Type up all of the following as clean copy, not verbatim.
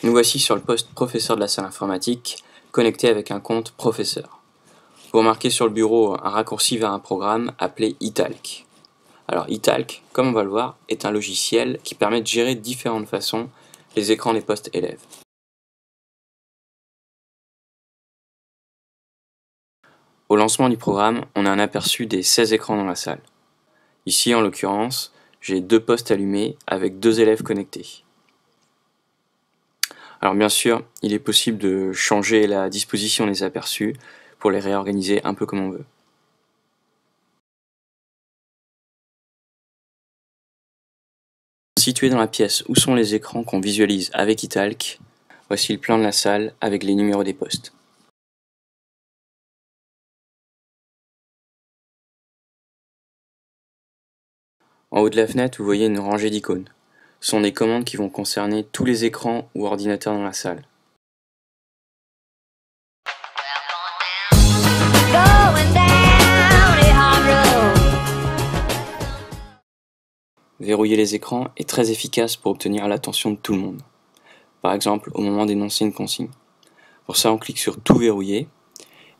Nous voici sur le poste professeur de la salle informatique, connecté avec un compte professeur. Vous remarquez sur le bureau un raccourci vers un programme appelé Italk. Alors Italk, comme on va le voir, est un logiciel qui permet de gérer de différentes façons les écrans des postes élèves. Au lancement du programme, on a un aperçu des 16 écrans dans la salle. Ici, en l'occurrence, j'ai 2 postes allumés avec 2 élèves connectés. Alors bien sûr, il est possible de changer la disposition des aperçus pour les réorganiser un peu comme on veut. Situé dans la pièce où sont les écrans qu'on visualise avec Italk, voici le plan de la salle avec les numéros des postes. En haut de la fenêtre, vous voyez une rangée d'icônes. Ce sont des commandes qui vont concerner tous les écrans ou ordinateurs dans la salle. Verrouiller les écrans est très efficace pour obtenir l'attention de tout le monde. Par exemple, au moment d'énoncer une consigne. Pour ça, on clique sur Tout verrouiller,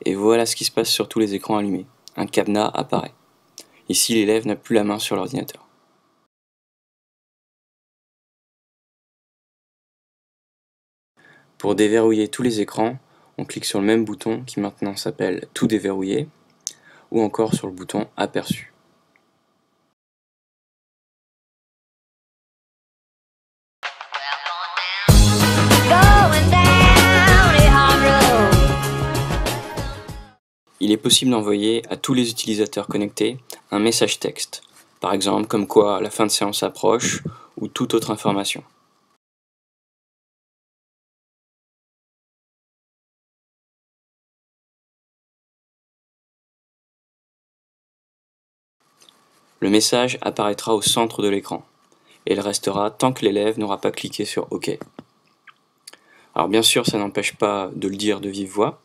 et voilà ce qui se passe sur tous les écrans allumés. Un cadenas apparaît. Ici, l'élève n'a plus la main sur l'ordinateur. Pour déverrouiller tous les écrans, on clique sur le même bouton qui maintenant s'appelle Tout déverrouiller, ou encore sur le bouton Aperçu. Il est possible d'envoyer à tous les utilisateurs connectés un message texte, par exemple comme quoi la fin de séance approche ou toute autre information. Le message apparaîtra au centre de l'écran et il restera tant que l'élève n'aura pas cliqué sur OK. Alors bien sûr, ça n'empêche pas de le dire de vive voix,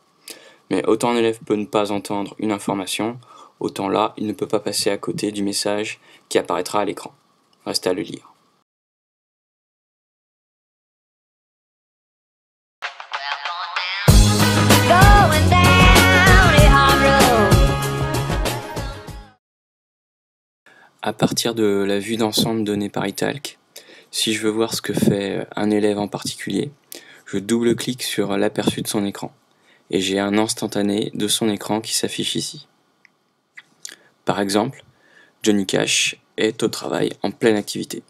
mais autant un élève peut ne pas entendre une information, autant là, il ne peut pas passer à côté du message qui apparaîtra à l'écran. Reste à le lire. À partir de la vue d'ensemble donnée par Italk, si je veux voir ce que fait un élève en particulier, je double-clique sur l'aperçu de son écran et j'ai un instantané de son écran qui s'affiche ici. Par exemple, Johnny Cash est au travail en pleine activité.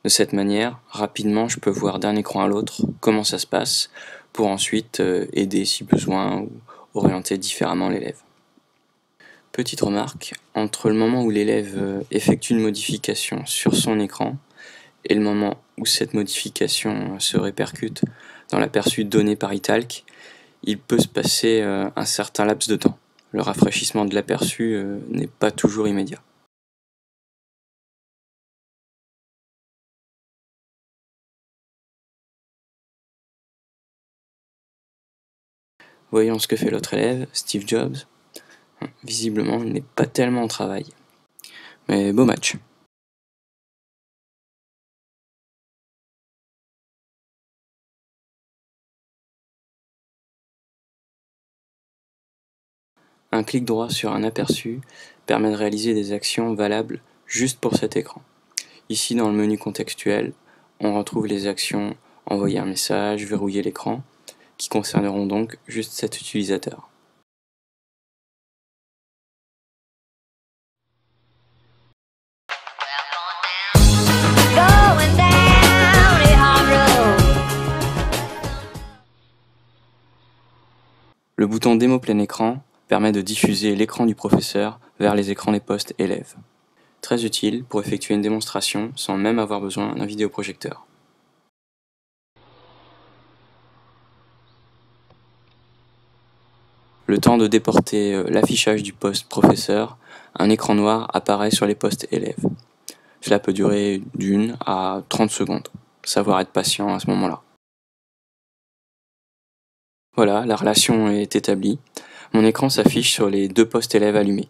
De cette manière, rapidement, je peux voir d'un écran à l'autre comment ça se passe pour ensuite aider si besoin ou orienter différemment l'élève. Petite remarque, entre le moment où l'élève effectue une modification sur son écran et le moment où cette modification se répercute dans l'aperçu donné par Italk, il peut se passer un certain laps de temps. Le rafraîchissement de l'aperçu n'est pas toujours immédiat. Voyons ce que fait l'autre élève, Steve Jobs. Visiblement, il n'est pas tellement au travail. Mais beau match. Un clic droit sur un aperçu permet de réaliser des actions valables juste pour cet écran. Ici, dans le menu contextuel, on retrouve les actions envoyer un message, verrouiller l'écran, qui concerneront donc juste cet utilisateur. Le bouton démo plein écran permet de diffuser l'écran du professeur vers les écrans des postes élèves. Très utile pour effectuer une démonstration sans même avoir besoin d'un vidéoprojecteur. Le temps de déporter l'affichage du poste professeur, un écran noir apparaît sur les postes élèves. Cela peut durer d'1 à 30 secondes. Savoir être patient à ce moment-là. Voilà, la relation est établie. Mon écran s'affiche sur les 2 postes élèves allumés.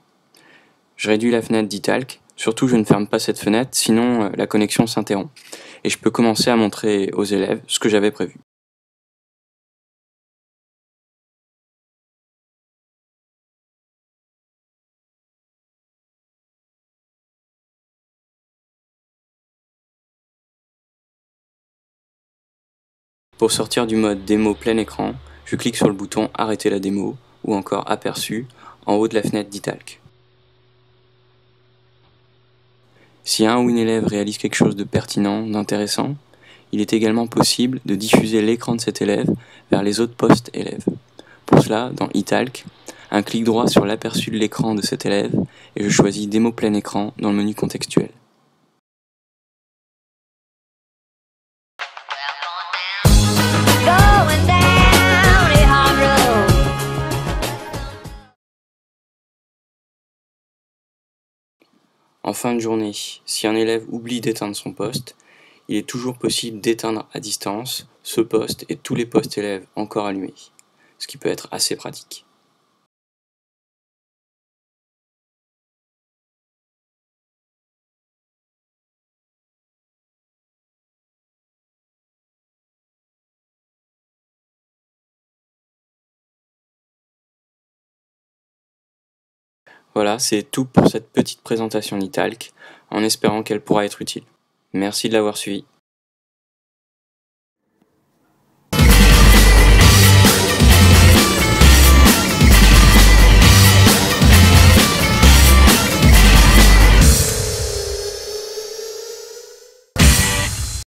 Je réduis la fenêtre d'Italk, surtout je ne ferme pas cette fenêtre, sinon la connexion s'interrompt. et je peux commencer à montrer aux élèves ce que j'avais prévu. Pour sortir du mode démo plein écran, je clique sur le bouton Arrêter la démo ou encore Aperçu en haut de la fenêtre d'Italk. Si un ou une élève réalise quelque chose de pertinent, d'intéressant, il est également possible de diffuser l'écran de cet élève vers les autres postes élèves. Pour cela, dans Italk, un clic droit sur l'aperçu de l'écran de cet élève et je choisis Démo plein écran dans le menu contextuel. Going down a hard road. En fin de journée, si un élève oublie d'éteindre son poste, il est toujours possible d'éteindre à distance ce poste et tous les postes élèves encore allumés, ce qui peut être assez pratique. Voilà, c'est tout pour cette petite présentation d'Italk, en espérant qu'elle pourra être utile. Merci de l'avoir suivi.